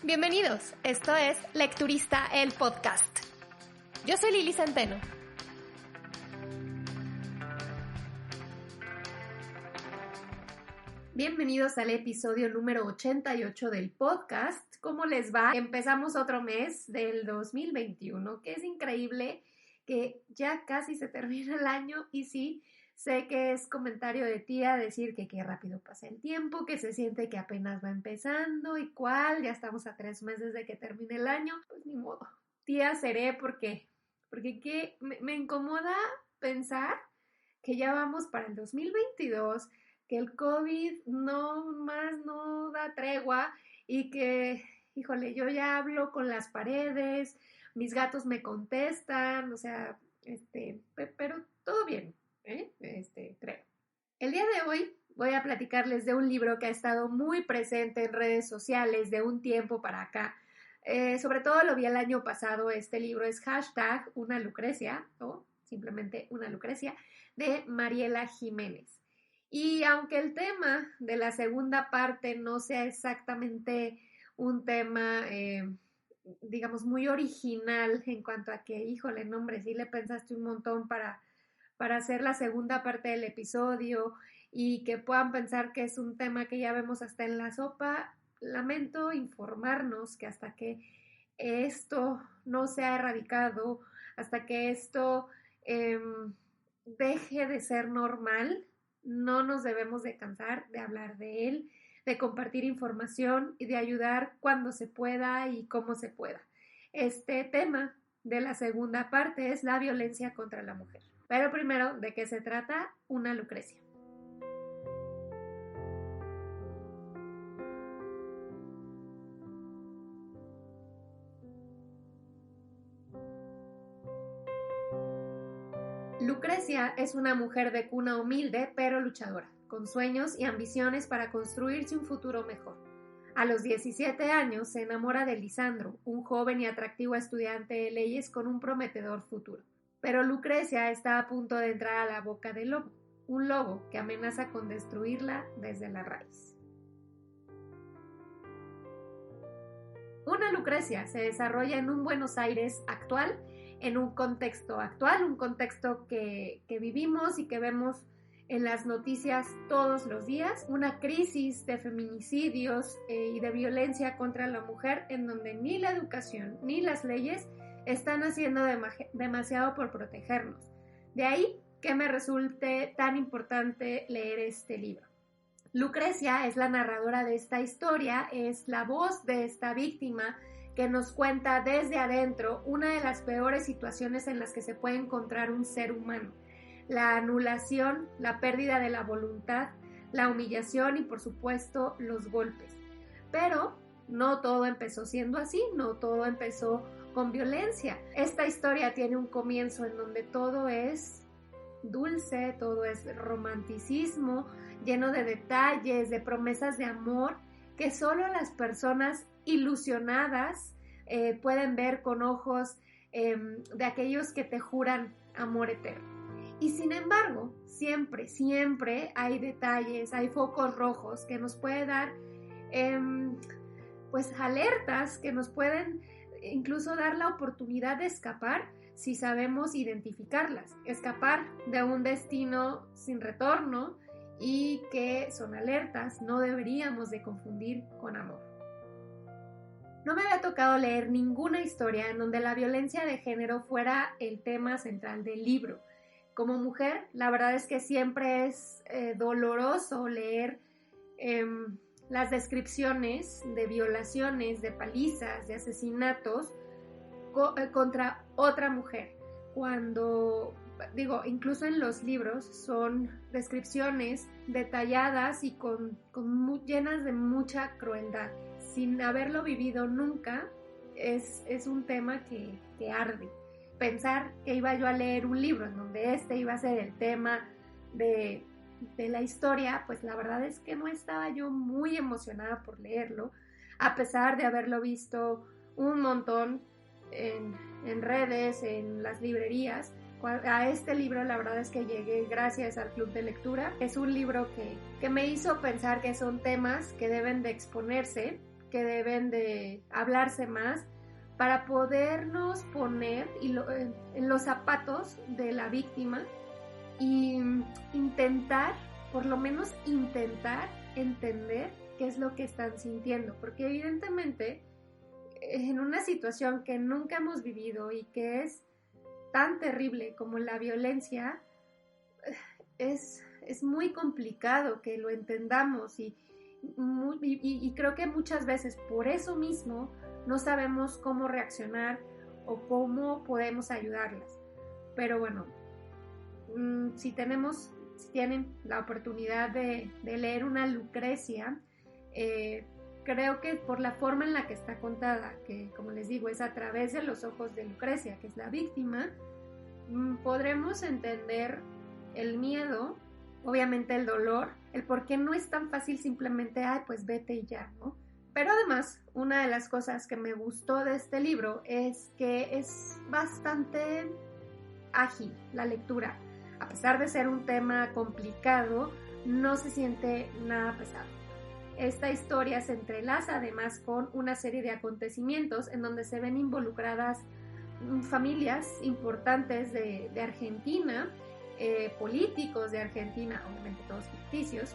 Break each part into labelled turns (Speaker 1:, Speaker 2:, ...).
Speaker 1: Bienvenidos, esto es Lecturista, el podcast. Yo soy Lili Centeno. Bienvenidos al episodio número 88 del podcast. ¿Cómo les va? Empezamos otro mes del 2021, que es increíble que ya casi se termina el año y sí, sé que es comentario de tía decir que qué rápido pasa el tiempo, que se siente que apenas va empezando y cuál, ya estamos a 3 meses de que termine el año. Pues ni modo, tía seré porque que me incomoda pensar que ya vamos para el 2022, que el COVID no da tregua y que, híjole, yo ya hablo con las paredes, mis gatos me contestan, o sea, pero todo bien, creo. El día de hoy voy a platicarles de un libro que ha estado muy presente en redes sociales de un tiempo para acá. Sobre todo lo vi el año pasado. Este libro es #Una Lucrecia o simplemente Una Lucrecia de Mariela Jiménez. Y aunque el tema de la segunda parte no sea exactamente un tema, digamos, muy original en cuanto a que, híjole, no, hombre, sí le pensaste un montón para hacer la segunda parte del episodio y que puedan pensar que es un tema que ya vemos hasta en la sopa, lamento informarnos que hasta que esto no sea erradicado, hasta que esto deje de ser normal, no nos debemos de cansar de hablar de él, de compartir información y de ayudar cuando se pueda y cómo se pueda. Este tema de la segunda parte es la violencia contra la mujer. Pero primero, ¿de qué se trata Una Lucrecia? Lucrecia es una mujer de cuna humilde pero luchadora, con sueños y ambiciones para construirse un futuro mejor. A los 17 años se enamora de Lisandro, un joven y atractivo estudiante de leyes con un prometedor futuro. Pero Lucrecia está a punto de entrar a la boca del lobo, un lobo que amenaza con destruirla desde la raíz. Una Lucrecia se desarrolla en un Buenos Aires actual, en un contexto actual, un contexto que vivimos y que vemos en las noticias todos los días, una crisis de feminicidios y de violencia contra la mujer en donde ni la educación ni las leyes están haciendo demasiado por protegernos. De ahí que me resulte tan importante leer este libro. Lucrecia es la narradora de esta historia, es la voz de esta víctima que nos cuenta desde adentro una de las peores situaciones en las que se puede encontrar un ser humano. La anulación, la pérdida de la voluntad, la humillación y por supuesto los golpes. Pero no todo empezó siendo así, no todo empezó con violencia. Esta historia tiene un comienzo en donde todo es dulce, todo es romanticismo, lleno de detalles, de promesas de amor que solo las personas ilusionadas pueden ver con ojos de aquellos que te juran amor eterno. Y sin embargo, siempre hay detalles, hay focos rojos que nos puede dar pues alertas que nos pueden incluso dar la oportunidad de escapar si sabemos identificarlas, escapar de un destino sin retorno y que son alertas, no deberíamos de confundir con amor. No me había tocado leer ninguna historia en donde la violencia de género fuera el tema central del libro. Como mujer, la verdad es que siempre es doloroso leer las descripciones de violaciones, de palizas, de asesinatos contra otra mujer. Cuando, incluso en los libros son descripciones detalladas y llenas de mucha crueldad. Sin haberlo vivido nunca, es un tema que arde. Pensar que iba yo a leer un libro en donde iba a ser el tema de la historia, pues la verdad es que no estaba yo muy emocionada por leerlo, a pesar de haberlo visto un montón en redes, en las librerías. A este libro la verdad es que llegué gracias al club de lectura. Es un libro que me hizo pensar que son temas que deben de exponerse que deben de hablarse más para podernos poner en los zapatos de la víctima y intentar, por lo menos intentar entender qué es lo que están sintiendo, porque evidentemente en una situación que nunca hemos vivido y que es tan terrible como la violencia, es muy complicado que lo entendamos y creo que muchas veces por eso mismo no sabemos cómo reaccionar o cómo podemos ayudarlas. Pero bueno, si tienen la oportunidad de leer una Lucrecia, creo que por la forma en la que está contada, que como les digo es a través de los ojos de Lucrecia, que es la víctima, podremos entender el miedo, obviamente el dolor, el por qué no es tan fácil simplemente, pues vete y ya, ¿no? Pero además, una de las cosas que me gustó de este libro es que es bastante ágil la lectura. A pesar de ser un tema complicado, no se siente nada pesado. Esta historia se entrelaza además con una serie de acontecimientos en donde se ven involucradas familias importantes de Argentina, políticos de Argentina, obviamente todos ficticios,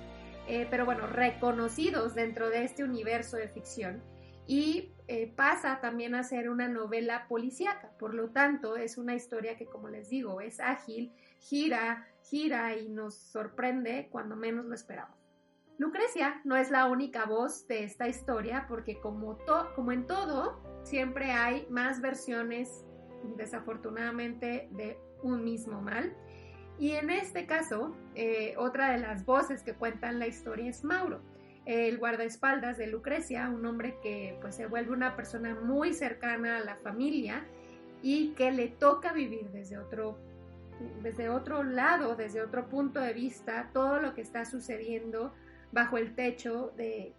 Speaker 1: pero bueno, reconocidos dentro de este universo de ficción. Y pasa también a ser una novela policíaca, por lo tanto es una historia que, como les digo, es ágil, gira y nos sorprende cuando menos lo esperamos. Lucrecia no es la única voz de esta historia, porque como en todo, siempre hay más versiones, desafortunadamente, de un mismo mal. Y en este caso, otra de las voces que cuentan la historia es Mauro, el guardaespaldas de Lucrecia, un hombre que pues se vuelve una persona muy cercana a la familia y que le toca vivir desde otro lado, desde otro punto de vista, todo lo que está sucediendo bajo el techo de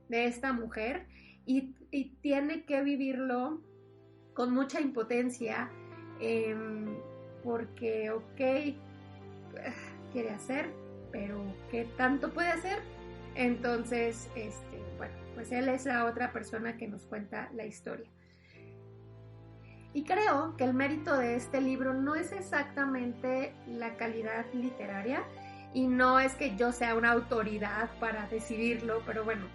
Speaker 1: esta mujer, y tiene que vivirlo con mucha impotencia, porque quiere hacer, pero ¿qué tanto puede hacer? Entonces, bueno, pues él es la otra persona que nos cuenta la historia. Y creo que el mérito de este libro no es exactamente la calidad literaria, y no es que yo sea una autoridad para decidirlo, pero bueno,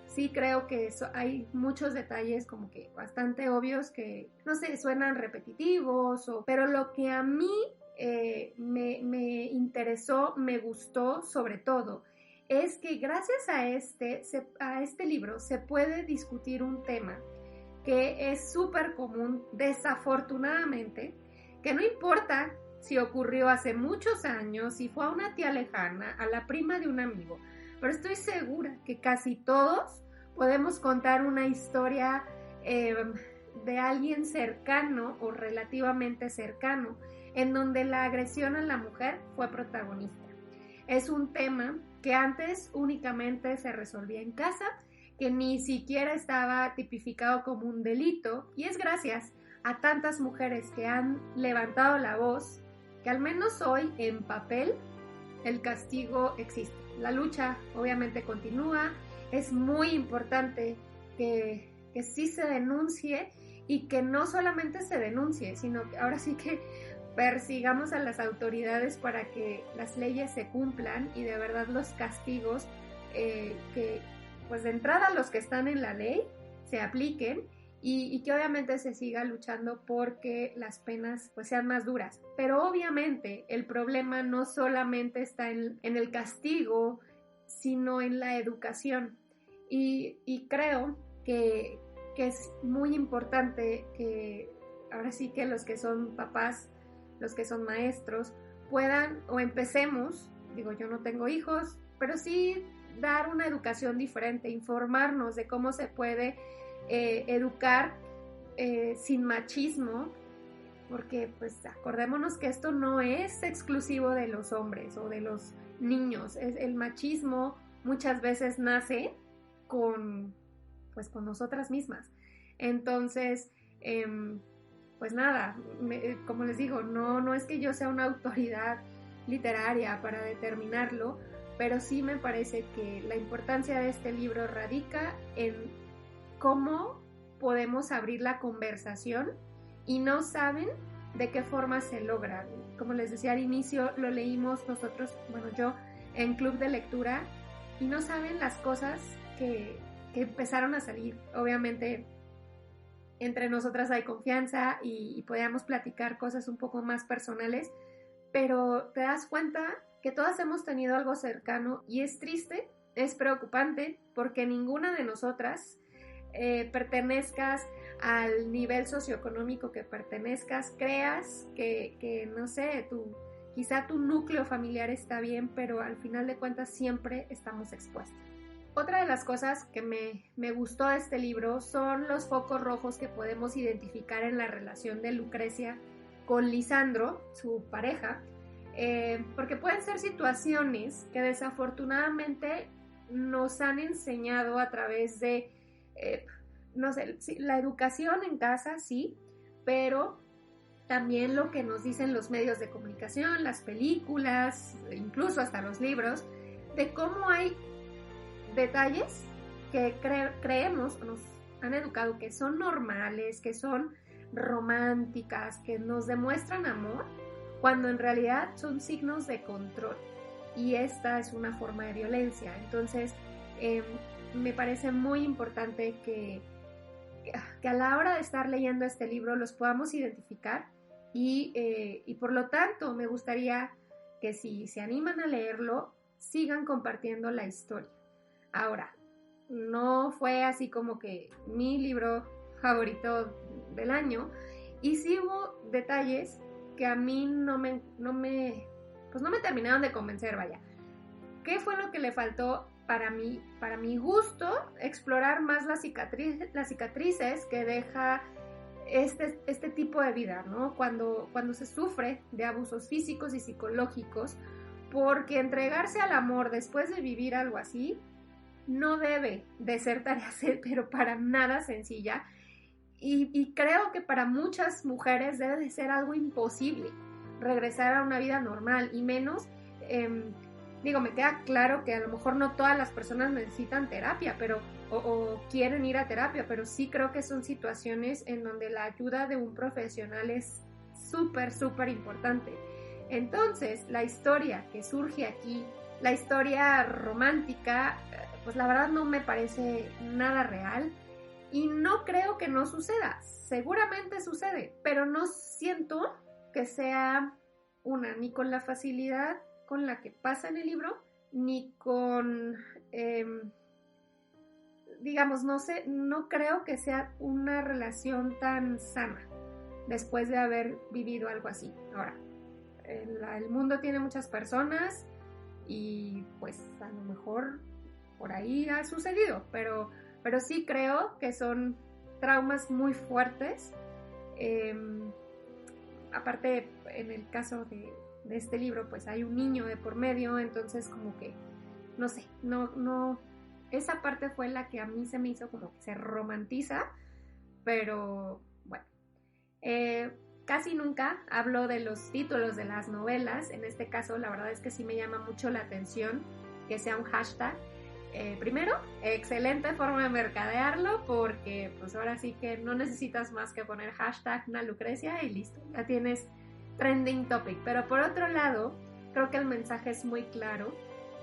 Speaker 1: sí creo que hay muchos detalles como que bastante obvios que, no sé, suenan repetitivos, pero lo que a mí me interesó, me gustó sobre todo, es que gracias a este libro se puede discutir un tema que es súper común, desafortunadamente, que no importa si ocurrió hace muchos años, si fue a una tía lejana, a la prima de un amigo, pero estoy segura que casi todos podemos contar una historia de alguien cercano o relativamente cercano, en donde la agresión a la mujer fue protagonista. Es un tema que antes únicamente se resolvía en casa, que ni siquiera estaba tipificado como un delito, y es gracias a tantas mujeres que han levantado la voz que al menos hoy en papel el castigo existe. La lucha obviamente continúa, es muy importante que sí se denuncie, y que no solamente se denuncie, sino que ahora sí que persigamos a las autoridades para que las leyes se cumplan y de verdad los castigos que pues de entrada los que están en la ley se apliquen, y que obviamente se siga luchando porque las penas pues sean más duras. Pero obviamente el problema no solamente está en el castigo, sino en la educación, y creo que es muy importante que ahora sí que los que son papás, los que son maestros, puedan o empecemos, digo, yo no tengo hijos, pero sí dar una educación diferente, informarnos de cómo se puede educar sin machismo, porque pues acordémonos que esto no es exclusivo de los hombres o de los niños. El machismo muchas veces nace con nosotras mismas. Entonces, pues nada, como les digo, no es que yo sea una autoridad literaria para determinarlo, pero sí me parece que la importancia de este libro radica en cómo podemos abrir la conversación y no saben de qué forma se logra. Como les decía al inicio, lo leímos nosotros, bueno, yo en club de lectura, y no saben las cosas que empezaron a salir. Obviamente entre nosotras hay confianza y podíamos platicar cosas un poco más personales, pero te das cuenta que todas hemos tenido algo cercano y es triste, es preocupante, porque ninguna de nosotras pertenezcas al nivel socioeconómico que pertenezcas, creas que no sé, quizá tu núcleo familiar está bien, pero al final de cuentas siempre estamos expuestas. Otra de las cosas que me gustó de este libro son los focos rojos que podemos identificar en la relación de Lucrecia con Lisandro, su pareja, porque pueden ser situaciones que desafortunadamente nos han enseñado a través de, no sé, la educación en casa, sí, pero también lo que nos dicen los medios de comunicación, las películas, incluso hasta los libros, de cómo hay detalles que creemos, nos han educado que son normales, que son románticas, que nos demuestran amor, cuando en realidad son signos de control. Y esta es una forma de violencia. Entonces, me parece muy importante que a la hora de estar leyendo este libro los podamos identificar y por lo tanto me gustaría que si se animan a leerlo, sigan compartiendo la historia. Ahora, no fue así como que mi libro favorito del año, y sí hubo detalles que a mí no me terminaron de convencer, vaya. ¿Qué fue lo que le faltó para mi gusto? Explorar más las cicatrices que deja este tipo de vida, ¿no? Cuando se sufre de abusos físicos y psicológicos, porque entregarse al amor después de vivir algo así no debe de ser tarea, pero para nada sencilla, y creo que para muchas mujeres debe de ser algo imposible regresar a una vida normal, y menos, me queda claro que a lo mejor no todas las personas necesitan terapia, pero o quieren ir a terapia, pero sí creo que son situaciones en donde la ayuda de un profesional es súper, súper importante. Entonces, la historia que surge aquí, la historia romántica, pues la verdad no me parece nada real y no creo que no suceda. Seguramente sucede, pero no siento que sea ni con la facilidad con la que pasa en el libro, ni con, no creo que sea una relación tan sana después de haber vivido algo así. Ahora, el mundo tiene muchas personas y pues a lo mejor por ahí ha sucedido, pero sí creo que son traumas muy fuertes. Aparte, en el caso de este libro, pues hay un niño de por medio, entonces como que, no sé, no, esa parte fue la que a mí se me hizo como que se romantiza, pero bueno. Casi nunca hablo de los títulos de las novelas. En este caso, la verdad es que sí me llama mucho la atención que sea un hashtag. Primero, excelente forma de mercadearlo, porque pues ahora sí que no necesitas más que poner hashtag Ana Lucrecia y listo, ya tienes trending topic. Pero por otro lado, creo que el mensaje es muy claro,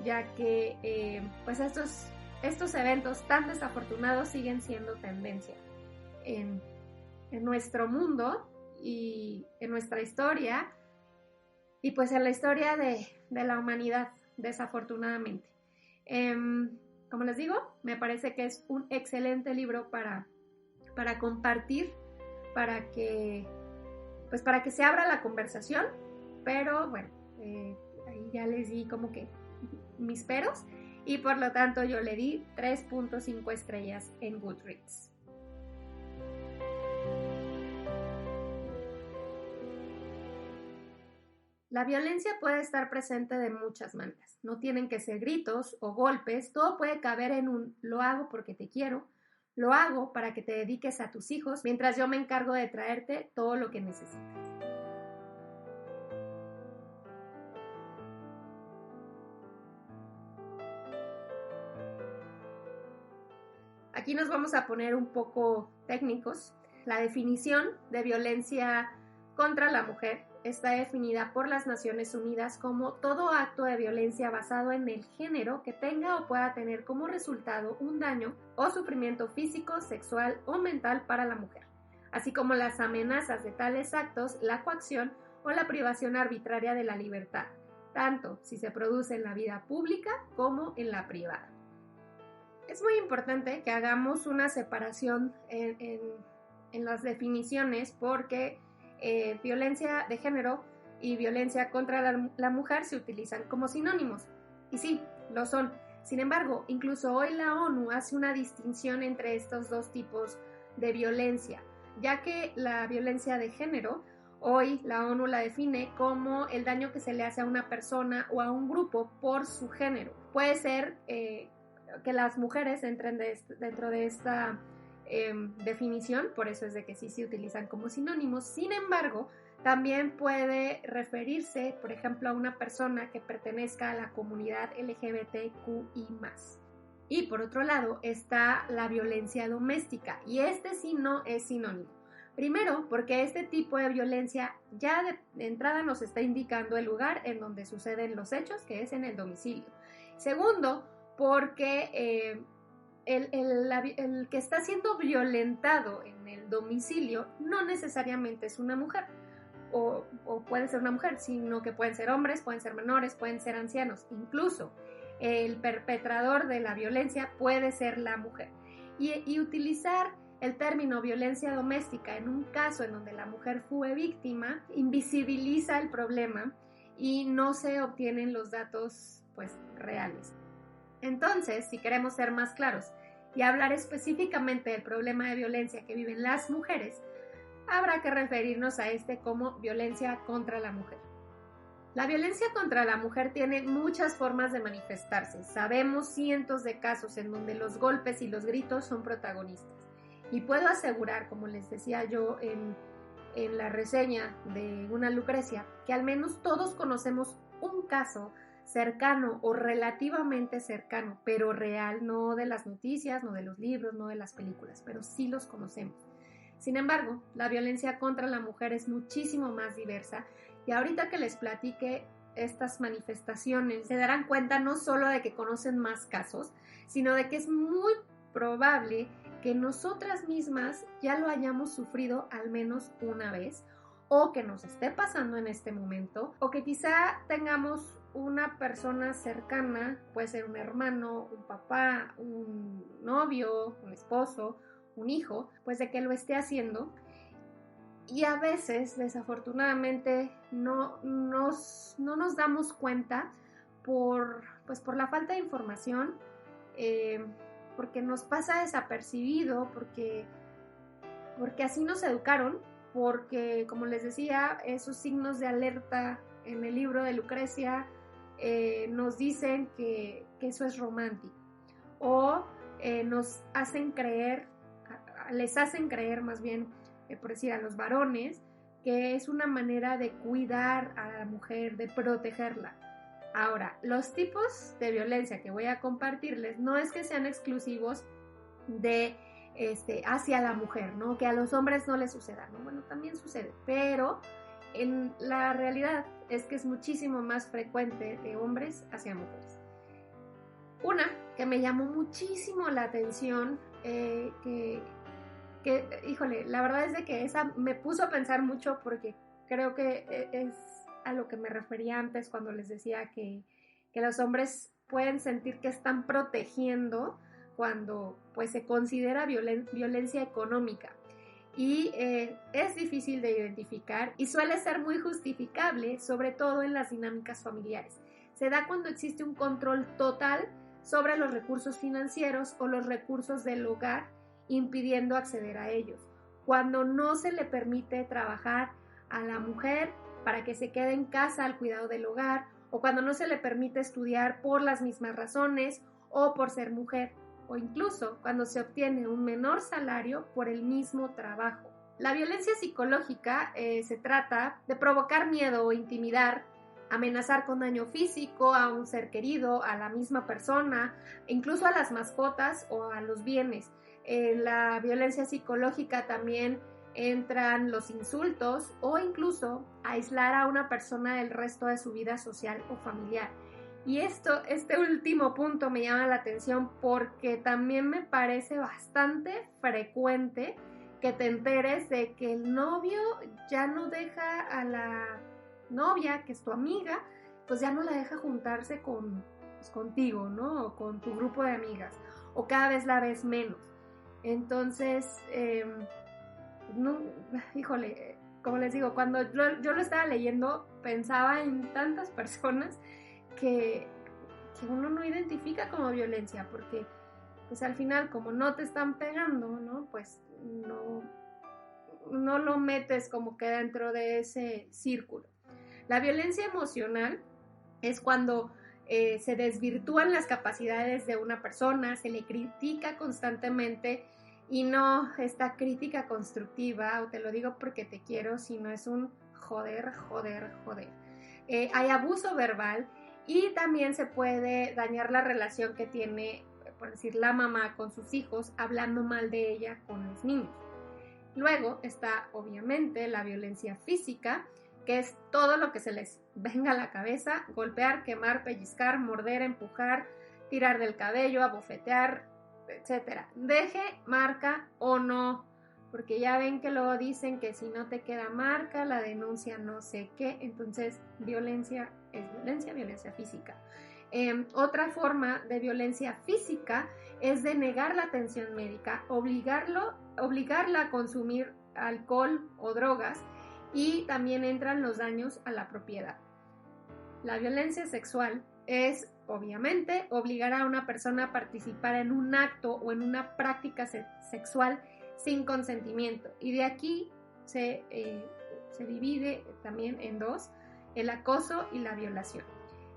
Speaker 1: ya que pues estos eventos tan desafortunados siguen siendo tendencia en nuestro mundo y en nuestra historia, y pues en la historia de la humanidad, desafortunadamente. Como les digo, me parece que es un excelente libro para compartir, para que se abra la conversación, pero bueno, ahí ya les di como que mis peros, y por lo tanto yo le di 3.5 estrellas en Goodreads. La violencia puede estar presente de muchas maneras. No tienen que ser gritos o golpes, todo puede caber en un lo hago porque te quiero, lo hago para que te dediques a tus hijos, mientras yo me encargo de traerte todo lo que necesitas. Aquí nos vamos a poner un poco técnicos. La definición de violencia contra la mujer está definida por las Naciones Unidas como todo acto de violencia basado en el género que tenga o pueda tener como resultado un daño o sufrimiento físico, sexual o mental para la mujer, así como las amenazas de tales actos, la coacción o la privación arbitraria de la libertad, tanto si se produce en la vida pública como en la privada. Es muy importante que hagamos una separación en las definiciones porque violencia de género y violencia contra la mujer se utilizan como sinónimos. Y sí, lo son. Sin embargo, incluso hoy la ONU hace una distinción entre estos dos tipos de violencia, ya que la violencia de género, hoy la ONU la define como el daño que se le hace a una persona o a un grupo por su género. Puede ser que las mujeres entren dentro de esta definición, por eso es de que sí se utilizan como sinónimos. Sin embargo, también puede referirse, por ejemplo, a una persona que pertenezca a la comunidad LGBTQI+. Y por otro lado está la violencia doméstica, y este sí no es sinónimo. Primero, porque este tipo de violencia ya de entrada nos está indicando el lugar en donde suceden los hechos, que es en el domicilio. Segundo, porque el que está siendo violentado en el domicilio no necesariamente es una mujer, o puede ser una mujer, sino que pueden ser hombres, pueden ser menores, pueden ser ancianos. Incluso el perpetrador de la violencia puede ser la mujer. Y utilizar el término violencia doméstica en un caso en donde la mujer fue víctima invisibiliza el problema y no se obtienen los datos reales. Entonces, si queremos ser más claros y hablar específicamente del problema de violencia que viven las mujeres, habrá que referirnos a este como violencia contra la mujer. La violencia contra la mujer tiene muchas formas de manifestarse. Sabemos cientos de casos en donde los golpes y los gritos son protagonistas. Y puedo asegurar, como les decía yo en la reseña de una Lucrecia, que al menos todos conocemos un caso cercano o relativamente cercano, pero real, no de las noticias, no de los libros, no de las películas, pero sí los conocemos. Sin embargo, la violencia contra la mujer es muchísimo más diversa y ahorita que les platique estas manifestaciones se darán cuenta no solo de que conocen más casos, sino de que es muy probable que nosotras mismas ya lo hayamos sufrido al menos una vez, o que nos esté pasando en este momento, o que quizá tengamos una persona cercana, puede ser un hermano, un papá, un novio, un esposo, un hijo, pues de que lo esté haciendo. Y a veces, desafortunadamente, no nos damos cuenta por la falta de información, porque nos pasa desapercibido, porque así nos educaron, porque, como les decía, esos signos de alerta en el libro de Lucrecia nos dicen que eso es romántico, o nos hacen creer, les hacen creer más bien, por decir a los varones, que es una manera de cuidar a la mujer, de protegerla. Ahora, los tipos de violencia que voy a compartirles no es que sean exclusivos de hacia la mujer, ¿no? Que a los hombres no les suceda, ¿no? Bueno, también sucede, pero en la realidad es que es muchísimo más frecuente de hombres hacia mujeres. Una que me llamó muchísimo la atención, híjole, la verdad es de que esa me puso a pensar mucho, porque creo que es a lo que me refería antes cuando les decía que los hombres pueden sentir que están protegiendo cuando se considera violencia económica. Y es difícil de identificar y suele ser muy justificable, sobre todo en las dinámicas familiares. Se da cuando existe un control total sobre los recursos financieros o los recursos del hogar, impidiendo acceder a ellos. Cuando no se le permite trabajar a la mujer para que se quede en casa al cuidado del hogar, o cuando no se le permite estudiar por las mismas razones o por ser mujer, o incluso cuando se obtiene un menor salario por el mismo trabajo. La violencia psicológica se trata de provocar miedo o intimidar amenazar con daño físico a un ser querido, a la misma persona, incluso a las mascotas o a los bienes. En la violencia psicológica también entran los insultos o incluso aislar a una persona del resto de su vida social o familiar. Y este último punto me llama la atención porque también me parece bastante frecuente que te enteres de que el novio ya no deja a la novia, que es tu amiga, pues ya no la deja juntarse contigo, ¿no? O con tu grupo de amigas, o cada vez la ves menos. Entonces, no, híjole, como les digo, cuando yo lo estaba leyendo, pensaba en tantas personas que uno no identifica como violencia, porque pues al final, como no te están pegando, ¿no? Pues no lo metes como que dentro de ese círculo. La violencia emocional es cuando se desvirtúan las capacidades de una persona, se le critica constantemente y no esta crítica constructiva, o te lo digo porque te quiero, sino es un joder. Hay abuso verbal y también se puede dañar la relación que tiene, por decir, la mamá con sus hijos, hablando mal de ella con los niños. Luego está, obviamente, la violencia física, que es todo lo que se les venga a la cabeza: golpear, quemar, pellizcar, morder, empujar, tirar del cabello, abofetear, etc. Deje marca o no, porque ya ven que luego dicen que si no te queda marca, la denuncia no sé qué. Entonces, violencia es violencia física. Otra forma de violencia física es de negar la atención médica, obligarla a consumir alcohol o drogas, y también entran los daños a la propiedad. La violencia sexual es, obviamente, obligar a una persona a participar en un acto o en una práctica sexual sin consentimiento, y de aquí se divide también en dos: el acoso y la violación.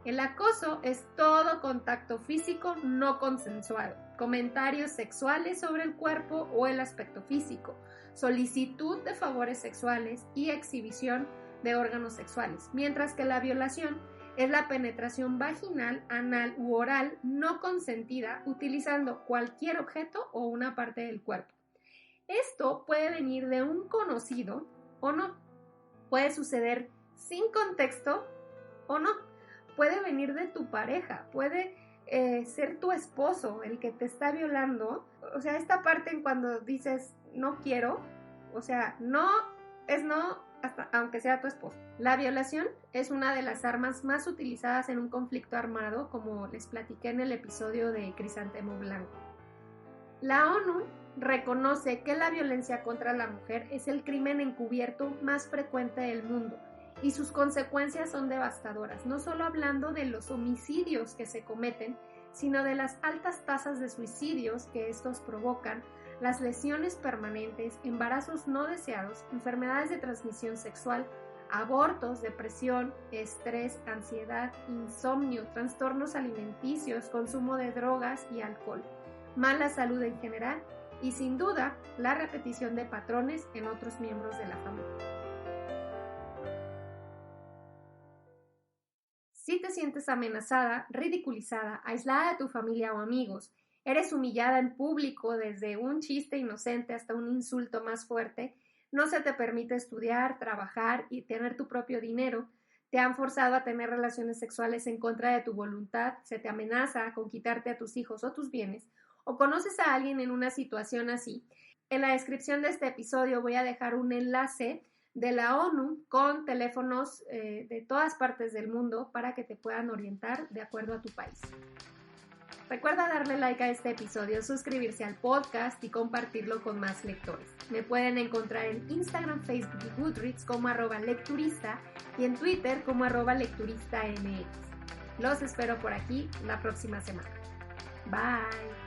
Speaker 1: El acoso es todo contacto físico no consensuado, comentarios sexuales sobre el cuerpo o el aspecto físico, solicitud de favores sexuales y exhibición de órganos sexuales, mientras que la violación es la penetración vaginal, anal u oral no consentida utilizando cualquier objeto o una parte del cuerpo. Esto puede venir de un conocido o no, puede suceder sin contexto o no, puede venir de tu pareja, puede ser tu esposo el que te está violando. O sea, esta parte en cuando dices no quiero, o sea, no es no, hasta aunque sea tu esposo. La violación es una de las armas más utilizadas en un conflicto armado, como les platiqué en el episodio de Crisantemo Blanco. La ONU reconoce que la violencia contra la mujer es el crimen encubierto más frecuente del mundo, y sus consecuencias son devastadoras, no solo hablando de los homicidios que se cometen, sino de las altas tasas de suicidios que estos provocan, las lesiones permanentes, embarazos no deseados, enfermedades de transmisión sexual, abortos, depresión, estrés, ansiedad, insomnio, trastornos alimenticios, consumo de drogas y alcohol, mala salud en general y, sin duda, la repetición de patrones en otros miembros de la familia. Si te sientes amenazada, ridiculizada, aislada de tu familia o amigos, eres humillada en público desde un chiste inocente hasta un insulto más fuerte, no se te permite estudiar, trabajar y tener tu propio dinero, te han forzado a tener relaciones sexuales en contra de tu voluntad, se te amenaza con quitarte a tus hijos o tus bienes, o conoces a alguien en una situación así, en la descripción de este episodio voy a dejar un enlace de la ONU con teléfonos de todas partes del mundo para que te puedan orientar de acuerdo a tu país. Recuerda darle like a este episodio, suscribirse al podcast y compartirlo con más lectores. Me pueden encontrar en Instagram, Facebook y Goodreads como @lecturista y en Twitter como @lecturistamx. Los espero por aquí la próxima semana. Bye.